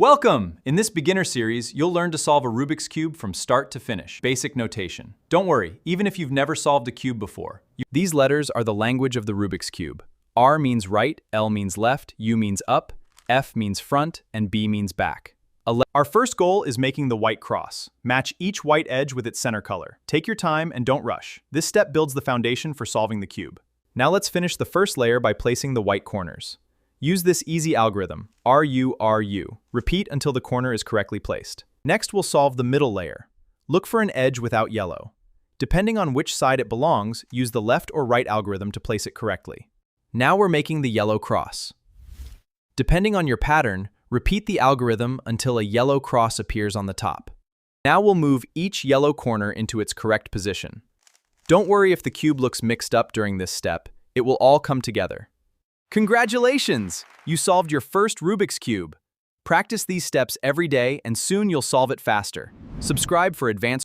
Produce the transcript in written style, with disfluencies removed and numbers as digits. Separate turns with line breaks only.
Welcome! In this beginner series, you'll learn to solve a Rubik's Cube from start to finish. Basic notation. Don't worry, even if you've never solved a cube before. These letters are the language of the Rubik's Cube. R means right, L means left, U means up, F means front, and B means back. Our first goal is making the white cross. Match each white edge with its center color. Take your time and don't rush. This step builds the foundation for solving the cube. Now let's finish the first layer by placing the white corners. Use this easy algorithm, RU. Repeat until the corner is correctly placed. Next, we'll solve the middle layer. Look for an edge without yellow. Depending on which side it belongs, use the left or right algorithm to place it correctly. Now we're making the yellow cross. Depending on your pattern, repeat the algorithm until a yellow cross appears on the top. Now we'll move each yellow corner into its correct position. Don't worry if the cube looks mixed up during this step. It will all come together. Congratulations! You solved your first Rubik's Cube. Practice these steps every day and soon you'll solve it faster. Subscribe for advanced